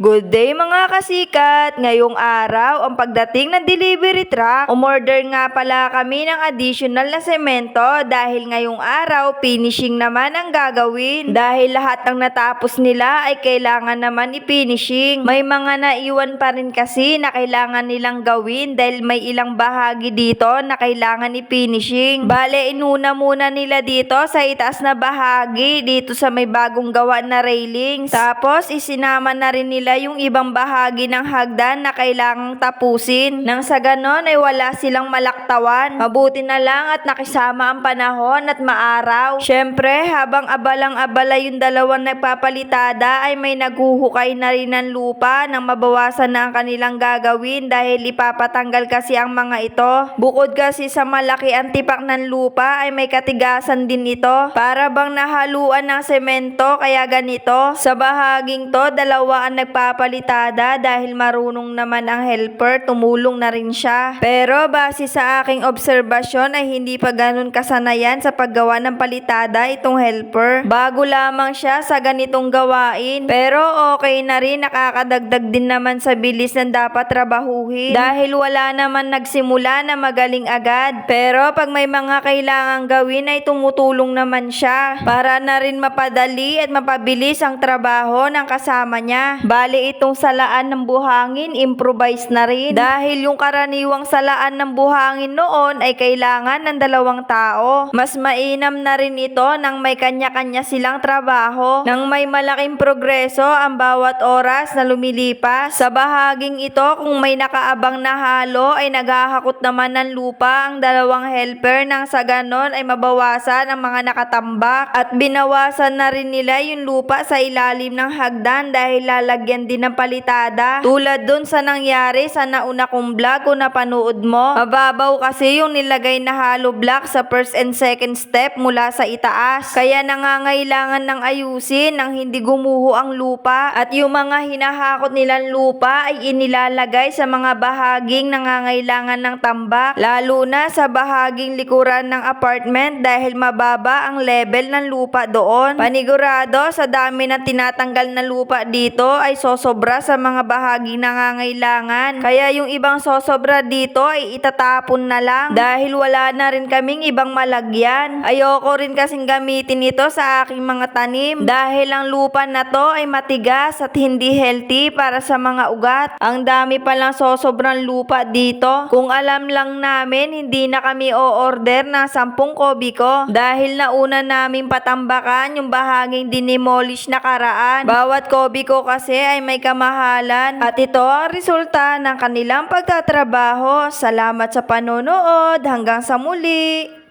Good day mga kasikat! Ngayong araw, ang pagdating ng delivery truck, umorder nga pala kami ng additional na semento dahil ngayong araw, finishing naman ang gagawin. Dahil lahat ng natapos nila ay kailangan naman i-finishing. May mga naiwan pa rin kasi na kailangan nilang gawin dahil may ilang bahagi dito na kailangan i-finishing. Bale, inuna muna nila dito sa itaas na bahagi, dito sa may bagong gawa na railings. Tapos, isinama na rin nila yung ibang bahagi ng hagdan na kailangang tapusin. Nang sa ganon ay wala silang malaktawan. Mabuti na lang at nakisama ang panahon at maaraw. Syempre, habang abalang-abala yung dalawang nagpapalitada ay may naghuhukay na rin ng lupa nang mabawasan na ang kanilang gagawin dahil ipapatanggal kasi ang mga ito. Bukod kasi sa malaki ang tipak ng lupa ay may katigasan din ito. Para bang nahaluan ng semento kaya ganito. Sa bahaging to, dalawa ang nagpapalitada dahil marunong naman ang helper, tumulong na rin siya. Pero base sa aking obserbasyon ay hindi pa ganun kasanayan sa paggawa ng palitada itong helper. Bago lamang siya sa ganitong gawain. Pero okay na rin, nakakadagdag din naman sa bilis ng dapat trabahuhin. Dahil wala naman nagsimula na magaling agad. Pero pag may mga kailangang gawin ay tumutulong naman siya. Para na rin mapadali at mapabilis ang trabaho ng kasama niya. Bali itong salaan ng buhangin, improvise na rin. Dahil yung karaniwang salaan ng buhangin noon ay kailangan ng dalawang tao. Mas mainam na rin ito nang may kanya-kanya silang trabaho. Nang may malaking progreso ang bawat oras na lumilipas. Sa bahaging ito, kung may nakaabang na halo ay naghahakot naman ng lupa ang dalawang helper nang sa ganon ay mabawasan ang mga nakatambak. At binawasan na rin nila yung lupa sa ilalim ng hagdan dahil lalagyan din ng palitada. Tulad dun sa nangyari sa nauna kong vlog kung napanood mo. Mababaw kasi yung nilagay na hollow block sa first and second step mula sa itaas. Kaya nangangailangan ng ayusin nang hindi gumuho ang lupa. At yung mga hinahakot nilang lupa ay inilalagay sa mga bahaging nangangailangan ng tambak. Lalo na sa bahaging likuran ng apartment dahil mababa ang level ng lupa doon. Panigurado sa dami ng tinatanggal na lupa dito ay sosobra sa mga bahaging nangangailangan. Kaya yung ibang sosobra dito ay itatapon na lang dahil wala na rin kaming ibang malagyan. Ayoko rin kasing gamitin ito sa aking mga tanim dahil ang lupa na to ay matigas at hindi healthy para sa mga ugat. Ang dami palang sosobrang lupa dito. Kung alam lang namin, hindi na kami o-order ng 10 kubiko dahil nauna namin patambakan yung bahaging dinimolish na karaan. Bawat kubiko kasi ay may kamahalan at ito ang resulta ng kanilang pagtatrabaho. Salamat sa panonood. Hanggang sa muli.